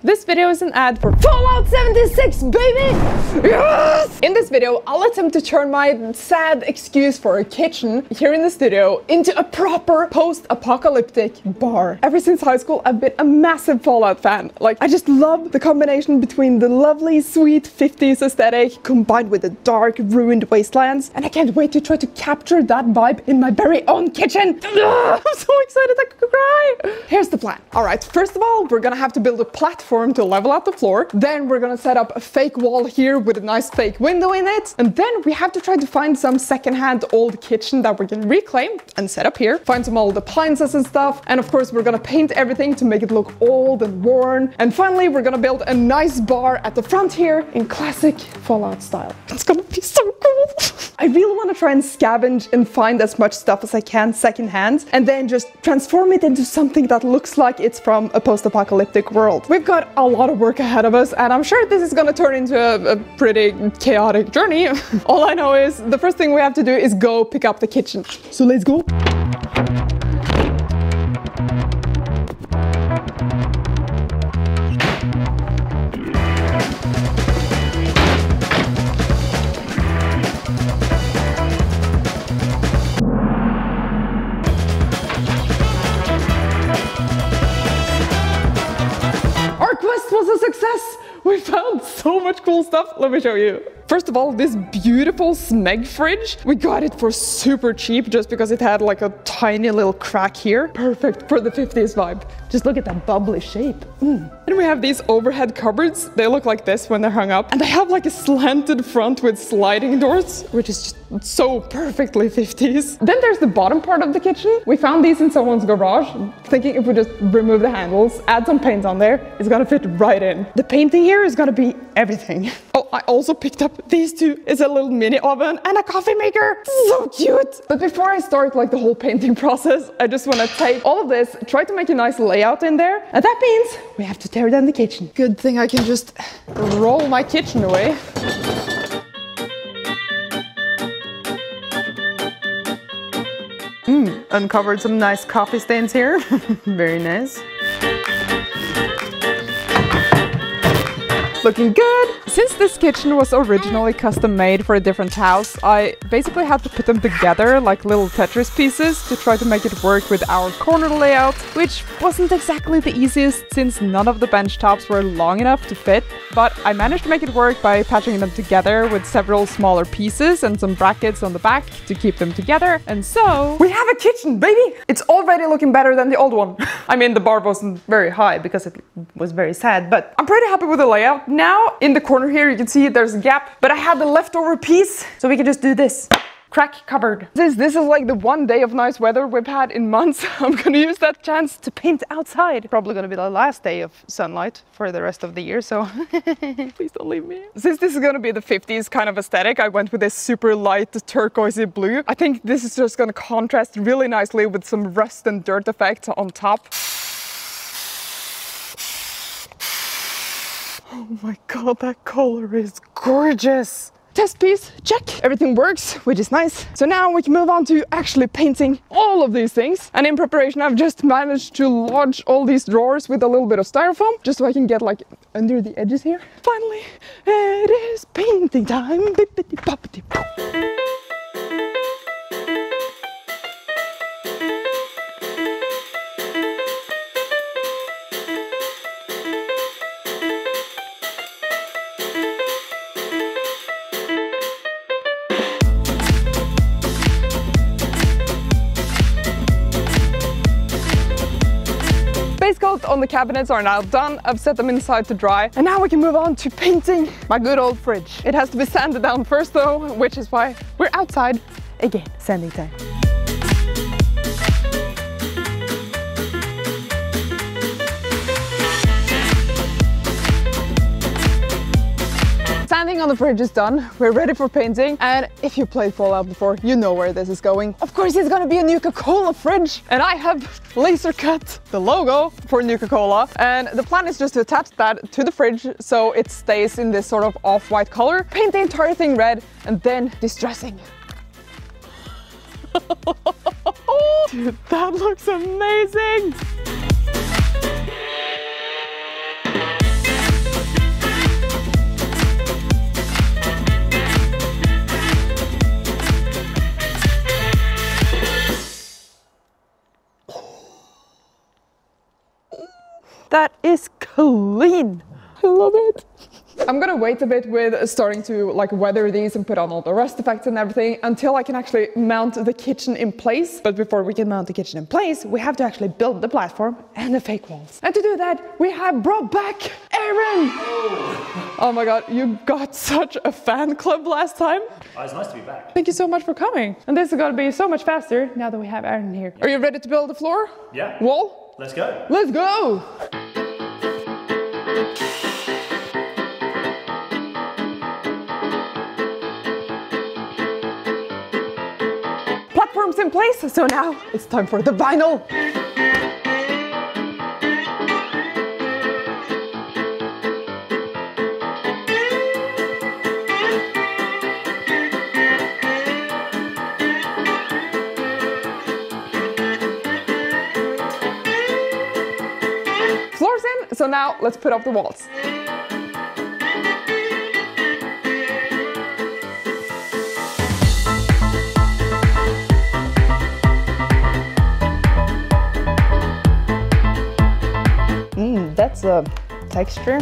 This video is an ad for Fallout 76, baby! Yes! In this video, I'll attempt to turn my sad excuse for a kitchen here in the studio into a proper post-apocalyptic bar. Ever since high school, I've been a massive Fallout fan. Like, I just love the combination between the lovely, sweet 50s aesthetic combined with the dark, ruined wastelands, and I can't wait to try to capture that vibe in my very own kitchen. I'm so excited I could cry. Here's the plan. All right, first of all, we're gonna have to build a platform to level out the floor. Then we're gonna set up a fake wall here with a nice fake window in it. And then we have to try to find some secondhand old kitchen that we can reclaim and set up here. Find some old appliances and stuff. And of course, we're gonna paint everything to make it look old and worn. And finally, we're gonna build a nice bar at the front here in classic Fallout style. It's gonna be so cool. I really want to try and scavenge and find as much stuff as I can secondhand and then just transform it into something that looks like it's from a post-apocalyptic world. We've got a lot of work ahead of us and I'm sure this is going to turn into a pretty chaotic journey. All I know is the first thing we have to do is go pick up the kitchen. So let's go. Was a success! We found so much cool stuff. Let me show you. First of all, this beautiful Smeg fridge. We got it for super cheap just because it had like a tiny little crack here. Perfect for the 50s vibe. Just look at that bubbly shape. And we have these overhead cupboards. They look like this when they're hung up. And they have like a slanted front with sliding doors, which is just so perfectly 50s. Then there's the bottom part of the kitchen. We found these in someone's garage, thinking if we just remove the handles, add some paint on there, it's gonna fit right in. The painting here is gonna be everything. Oh, I also picked up these two. It's a little mini oven and a coffee maker. So cute. But before I start like the whole painting process, I just want to take all of this, try to make a nice layout in there. And that means we have to tear down the kitchen. Good thing I can just roll my kitchen away. Uncovered some nice coffee stains here. Very nice. Looking good! Since this kitchen was originally custom made for a different house, I basically had to put them together like little Tetris pieces to try to make it work with our corner layout, which wasn't exactly the easiest since none of the bench tops were long enough to fit, but I managed to make it work by patching them together with several smaller pieces and some brackets on the back to keep them together, and so we have a kitchen, baby! It's already looking better than the old one. I mean, the bar wasn't very high because it was very sad, but I'm pretty happy with the layout. Now, in the corner here, you can see there's a gap, but I had the leftover piece, so we can just do this. Crack cupboard. Since this is like the one day of nice weather we've had in months, I'm gonna use that chance to paint outside. Probably gonna be the last day of sunlight for the rest of the year, so please don't leave me. Since this is gonna be the 50s kind of aesthetic, I went with this super light turquoisey blue. I think this is just gonna contrast really nicely with some rust and dirt effects on top. Oh my god, that color is gorgeous! Test piece, check! Everything works, which is nice. So now we can move on to actually painting all of these things. And in preparation, I've just managed to lodge all these drawers with a little bit of styrofoam, just so I can get like under the edges here. Finally, it is painting time! Bippity-boppity-bop. Base coat on the cabinets are now done. I've set them inside to dry. And now we can move on to painting my good old fridge. It has to be sanded down first though, which is why we're outside again. Sanding time. Sanding on the fridge is done. We're ready for painting. And if you played Fallout before, you know where this is going. Of course, it's gonna be a Nuka-Cola fridge. And I have laser cut the logo for Nuka-Cola. And the plan is just to attach that to the fridge so it stays in this sort of off-white color. Paint the entire thing red and then distressing. Dude, that looks amazing! that is clean. I love it. I'm gonna wait a bit with starting to like weather these and put on all the rust effects and everything until I can actually mount the kitchen in place. But before we can mount the kitchen in place, we have to actually build the platform and the fake walls. And to do that, we have brought back Aaron! Oh my god, you got such a fan club last time. Oh, it's nice to be back. Thank you so much for coming. And this is gonna be so much faster now that we have Aaron here. Are you ready to build the floor? Yeah. Wall? Let's go. Let's go! Platforms in place, so now it's time for the vinyl. Floors in, so now let's put up the walls. That's the texture.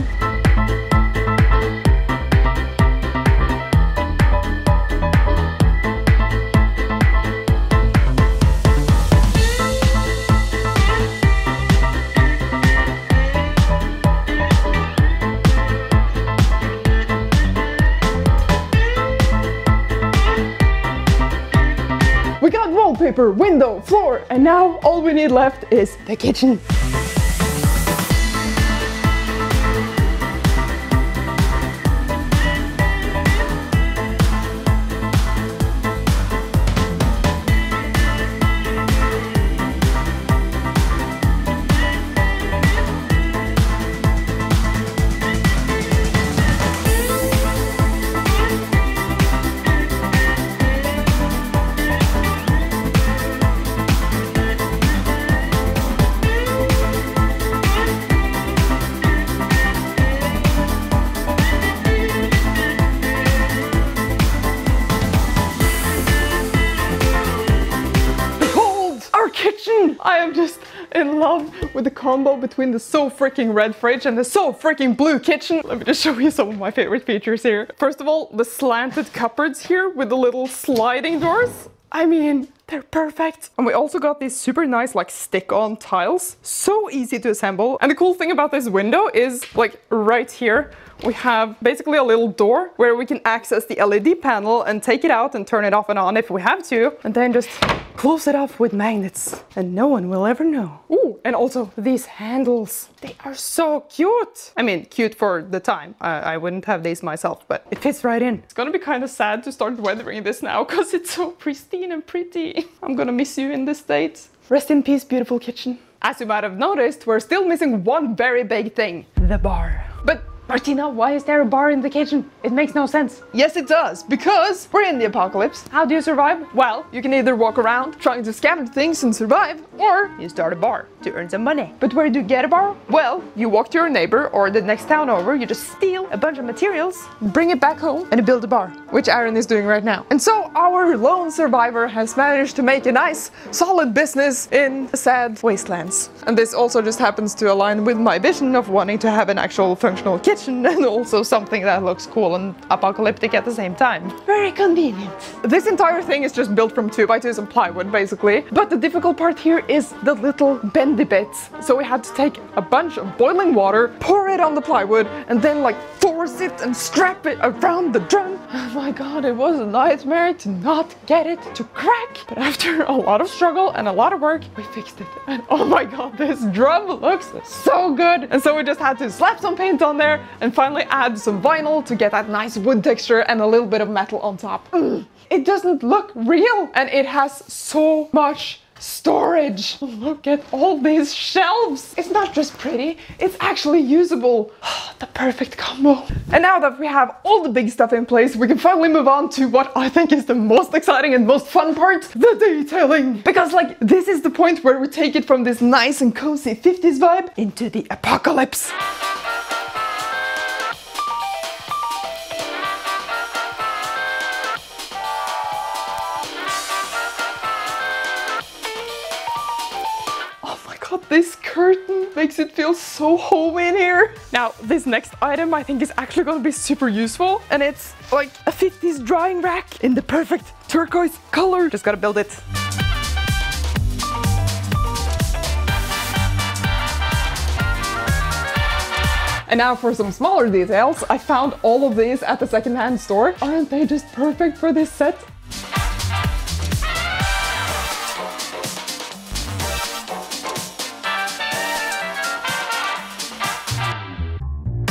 We got wallpaper, window, floor, and now all we need left is the kitchen. I am just in love with the combo between the so freaking red fridge and the so freaking blue kitchen. Let me just show you some of my favorite features here. First of all, the slanted cupboards here with the little sliding doors. I mean, they're perfect. And we also got these super nice like stick-on tiles. So easy to assemble. And the cool thing about this window is like right here, we have basically a little door where we can access the LED panel and take it out and turn it off and on if we have to. And then just close it off with magnets and no one will ever know. Ooh, and also these handles, they are so cute. I mean, cute for the time. I wouldn't have these myself, but it fits right in. It's gonna be kind of sad to start weathering this now because it's so pristine and pretty. I'm gonna miss you in this state. Rest in peace, beautiful kitchen. As you might have noticed, we're still missing one very big thing, the bar. But Martina, why is there a bar in the kitchen? It makes no sense. Yes, it does, because we're in the apocalypse. How do you survive? Well, you can either walk around trying to scavenge things and survive, or you start a bar to earn some money. But where do you get a bar? Well, you walk to your neighbor or the next town over, you just steal a bunch of materials, bring it back home, and you build a bar, which Aaron is doing right now. And so our lone survivor has managed to make a nice, solid business in the sad wastelands. And this also just happens to align with my vision of wanting to have an actual functional kitchen and also something that looks cool and apocalyptic at the same time. Very convenient. This entire thing is just built from 2x2s and plywood basically, but the difficult part here is the little bendy bits. So we had to take a bunch of boiling water, pour it on the plywood, and then like force it and strap it around the drum. Oh my god, it was a nightmare to not get it to crack. But after a lot of struggle and a lot of work, we fixed it. And oh my god, this drum looks so good. And so we just had to slap some paint on there and finally add some vinyl to get that nice wood texture and a little bit of metal on top. It doesn't look real and it has so much storage. Look at all these shelves. It's not just pretty, it's actually usable. The perfect combo. And now that we have all the big stuff in place, we can finally move on to what I think is the most exciting and most fun part, the detailing. Because like this is the point where we take it from this nice and cozy 50s vibe into the apocalypse. This curtain makes it feel so homey in here. Now, this next item I think is actually gonna be super useful, and it's like a 50s drying rack in the perfect turquoise color. Just gotta build it. And now for some smaller details, I found all of these at the secondhand store. Aren't they just perfect for this set?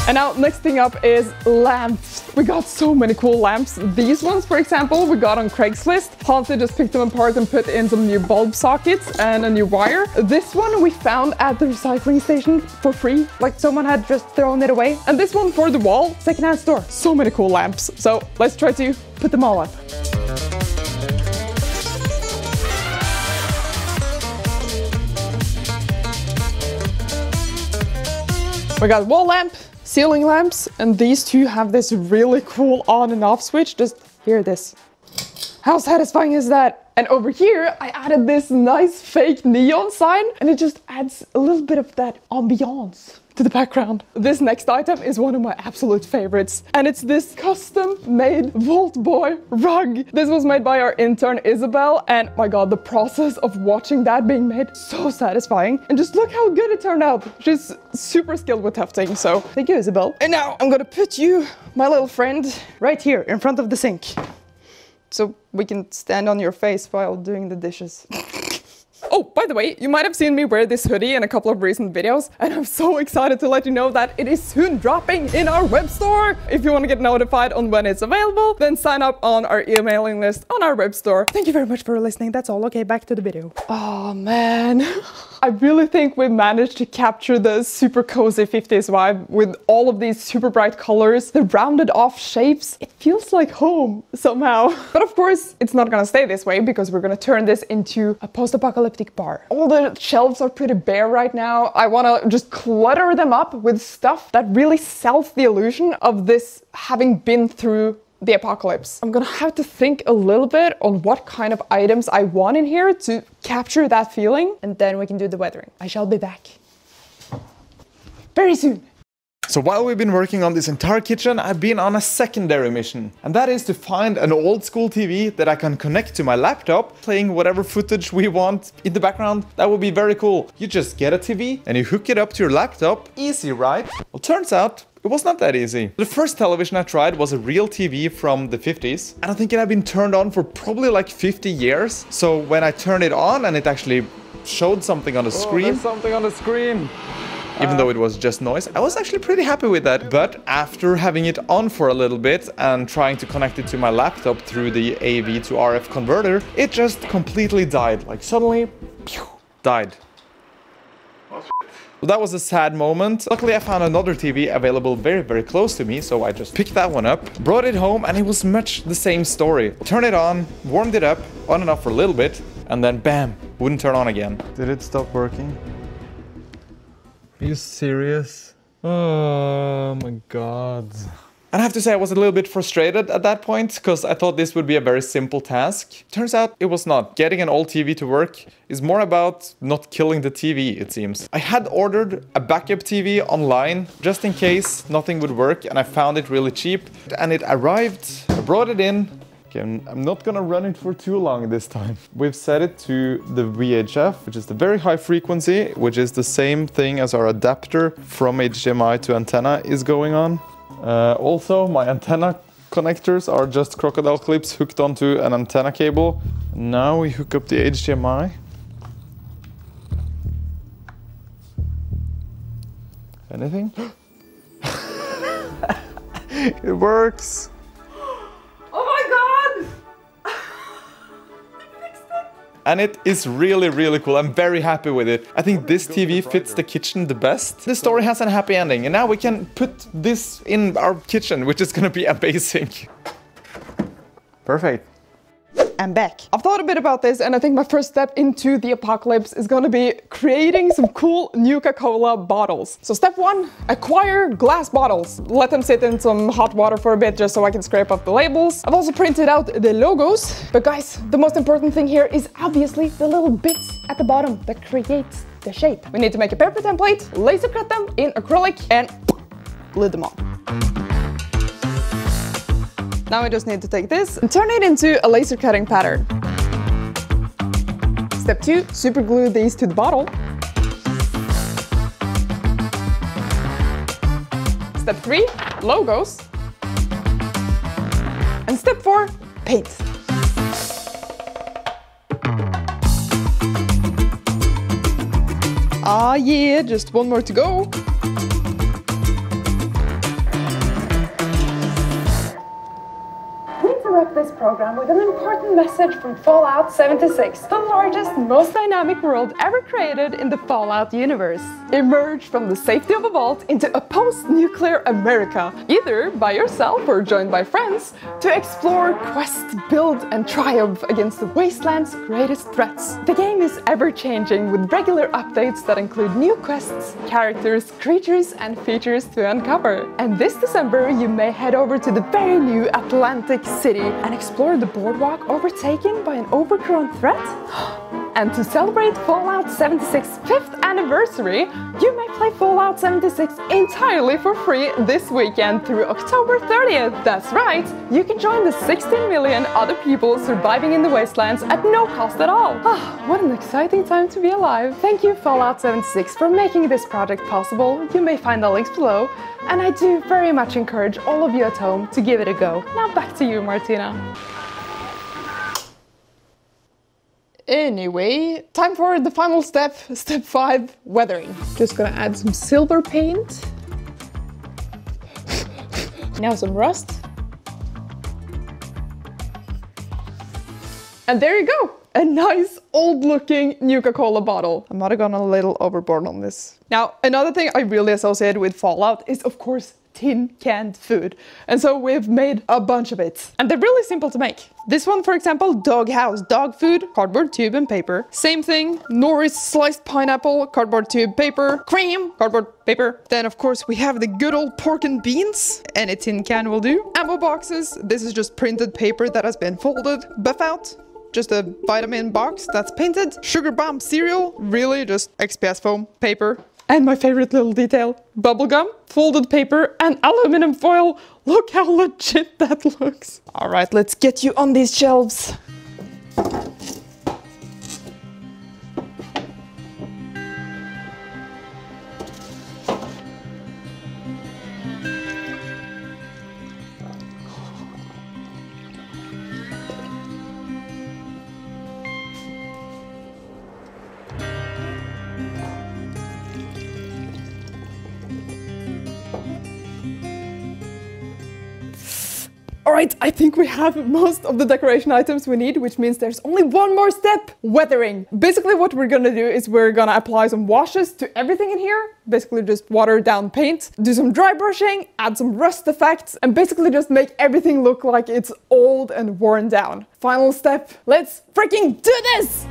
And now next thing up is lamps. We got so many cool lamps. These ones, for example, we got on Craigslist. Hansi just picked them apart and put in some new bulb sockets and a new wire. This one we found at the recycling station for free. Like someone had just thrown it away. And this one for the wall, secondhand store. So many cool lamps. So let's try to put them all up. We got wall lamp, ceiling lamps, and these two have this really cool on and off switch. Just hear this. How satisfying is that? And over here, I added this nice fake neon sign, and it just adds a little bit of that ambiance to the background. This next item is one of my absolute favorites, and it's this custom-made Vault Boy rug. This was made by our intern Isabel, and my god, the process of watching that being made, so satisfying. And just look how good it turned out. She's super skilled with tufting, so thank you, Isabel. And now I'm gonna put you, my little friend, right here in front of the sink, so we can stand on your face while doing the dishes. Oh, by the way, you might have seen me wear this hoodie in a couple of recent videos, and I'm so excited to let you know that it is soon dropping in our web store. If you want to get notified on when it's available, then sign up on our emailing list on our web store. Thank you very much for listening. That's all. Okay, back to the video. Oh man, I really think we managed to capture the super cozy 50s vibe with all of these super bright colors, the rounded off shapes. It feels like home somehow. But of course, it's not gonna stay this way because we're gonna turn this into a post-apocalyptic bar. All the shelves are pretty bare right now. I wanna just clutter them up with stuff that really sells the illusion of this having been through the apocalypse. I'm gonna have to think a little bit on what kind of items I want in here to capture that feeling, and then we can do the weathering. I shall be back very soon. So while we've been working on this entire kitchen, I've been on a secondary mission. And that is to find an old school TV that I can connect to my laptop, playing whatever footage we want in the background. That would be very cool. You just get a TV and you hook it up to your laptop. Easy, right? Well, turns out it was not that easy. The first television I tried was a real TV from the 50s. And I think it had been turned on for probably like 50 years. So when I turned it on and it actually showed something on the screen. There's something on the screen. Even though it was just noise, I was actually pretty happy with that. But after having it on for a little bit and trying to connect it to my laptop through the AV to RF converter, it just completely died. Like suddenly, pew, died. Well, that was a sad moment. Luckily, I found another TV available very, very close to me, so I just picked that one up, brought it home, and it was much the same story. Turned it on, warmed it up, on and off for a little bit, and then bam, wouldn't turn on again. Did it stop working? Are you serious? Oh my god. And I have to say I was a little bit frustrated at that point because I thought this would be a very simple task. Turns out it was not. Getting an old TV to work is more about not killing the TV, it seems. I had ordered a backup TV online just in case nothing would work, and I found it really cheap. And it arrived, I brought it in. Okay, I'm not gonna run it for too long this time. We've set it to the VHF, which is the very high frequency, which is the same thing as our adapter from HDMI to antenna is going on. Also, my antenna connectors are just crocodile clips hooked onto an antenna cable. Now we hook up the HDMI. Anything? It works! And it is really, really cool. I'm very happy with it. I think this TV fits the kitchen the best. The story has a happy ending, and now we can put this in our kitchen, which is gonna be amazing. Perfect. I'm back. I've thought a bit about this, and I think my first step into the apocalypse is gonna be creating some cool Nuka-Cola bottles. So step one, acquire glass bottles. Let them sit in some hot water for a bit just so I can scrape off the labels. I've also printed out the logos. But guys, the most important thing here is obviously the little bits at the bottom that creates the shape. We need to make a paper template, laser cut them in acrylic, and glue them on. Now we just need to take this and turn it into a laser cutting pattern. Step 2, super glue these to the bottle. Step 3, logos. And step 4, paint. Ah yeah, just one more to go. Wrap this program with an important message from Fallout 76, the largest, most dynamic world ever created in the Fallout universe. Emerge from the safety of a vault into a post-nuclear America, either by yourself or joined by friends, to explore, quest, build, and triumph against the wasteland's greatest threats. The game is ever-changing with regular updates that include new quests, characters, creatures, and features to uncover. And this December, you may head over to the very new Atlantic City and explore the boardwalk overtaken by an overgrown threat? And to celebrate Fallout 76's 5th anniversary, you may play Fallout 76 entirely for free this weekend through October 30th. That's right, you can join the 16 million other people surviving in the wastelands at no cost at all. What an exciting time to be alive. Thank you, Fallout 76, for making this project possible. You may find the links below, and I do very much encourage all of you at home to give it a go. Now back to you, Martina. Anyway, time for the final step, step 5, weathering. Just gonna add some silver paint. Now some rust. And there you go! A nice old-looking Nuka-Cola bottle. I might have gone a little overboard on this. Now, another thing I really associate with Fallout is, of course, tin canned food. And so we've made a bunch of it. And they're really simple to make. This one, for example, dog house, dog food, cardboard tube and paper. Same thing, Norris sliced pineapple, cardboard tube, paper, cream, cardboard, paper. Then, of course, we have the good old pork and beans. Any tin can will do. Ammo boxes. This is just printed paper that has been folded. Buff out. Just a vitamin box that's painted. Sugar bomb cereal, really just XPS foam, paper. And my favorite little detail, bubblegum, folded paper, and aluminum foil. Look how legit that looks. All right, let's get you on these shelves. Alright, I think we have most of the decoration items we need, which means there's only one more step, weathering. Basically what we're gonna do is we're gonna apply some washes to everything in here, basically just water down paint, do some dry brushing, add some rust effects, and basically just make everything look like it's old and worn down. Final step, let's freaking do this!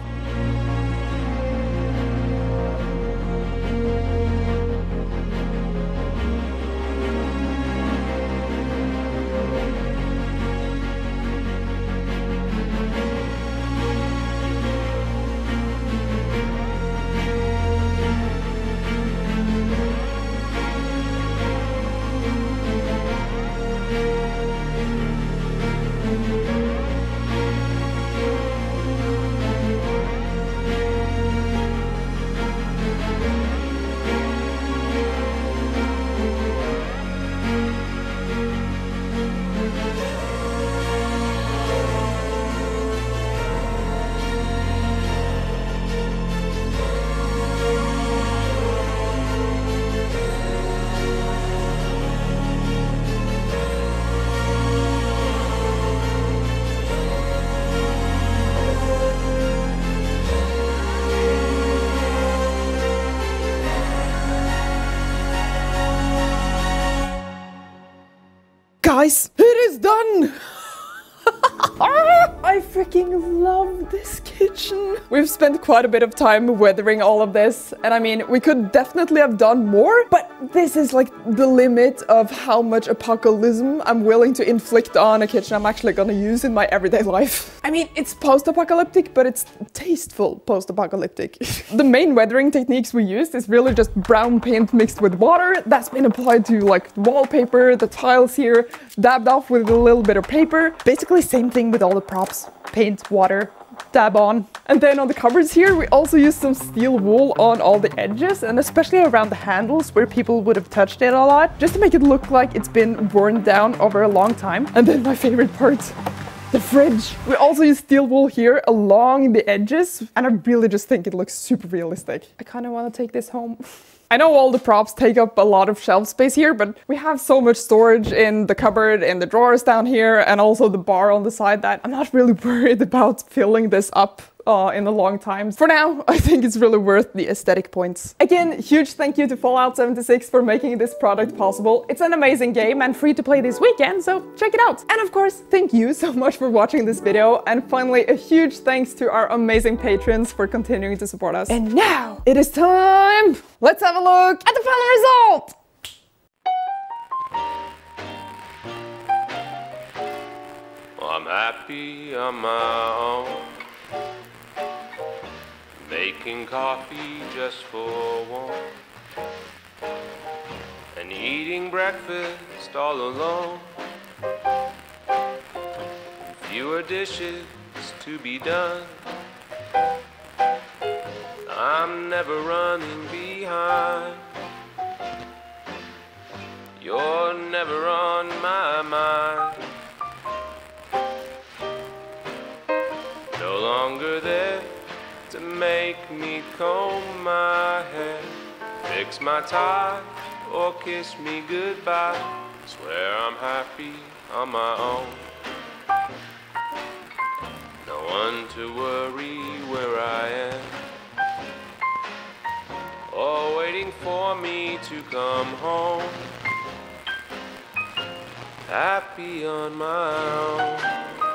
Guys, it is done! I freaking love this kitchen. We've spent quite a bit of time weathering all of this, and I mean, we could definitely have done more, but this is like the limit of how much apocalypse I'm willing to inflict on a kitchen I'm actually gonna use in my everyday life. I mean, it's post-apocalyptic, but it's tasteful post-apocalyptic. The main weathering techniques we used is really just brown paint mixed with water. That's been applied to like wallpaper, the tiles here, dabbed off with a little bit of paper. Basically same thing with all the props. Paint, water, dab on. And then on the cupboards here, we also used some steel wool on all the edges and especially around the handles where people would have touched it a lot, just to make it look like it's been worn down over a long time. And then my favorite part, the fridge. We also use steel wool here along the edges, and I really just think it looks super realistic. I kind of want to take this home. I know all the props take up a lot of shelf space here, but we have so much storage in the cupboard, in the drawers down here, and also the bar on the side that I'm not really worried about filling this up in a long time. For now, I think it's really worth the aesthetic points. Again, huge thank you to Fallout 76 for making this product possible. It's an amazing game and free to play this weekend, so check it out. And of course, thank you so much for watching this video. And finally, a huge thanks to our amazing patrons for continuing to support us. And now, it is time! Let's have a look at the final result! Well, I'm happy on my own, making coffee just for one, and eating breakfast all alone. Fewer dishes to be done. I'm never running behind. You're never on my mind. No longer there to make me comb my hair, fix my tie, or kiss me goodbye. Swear I'm happy on my own. No one to worry where I am, or waiting for me to come home. Happy on my own.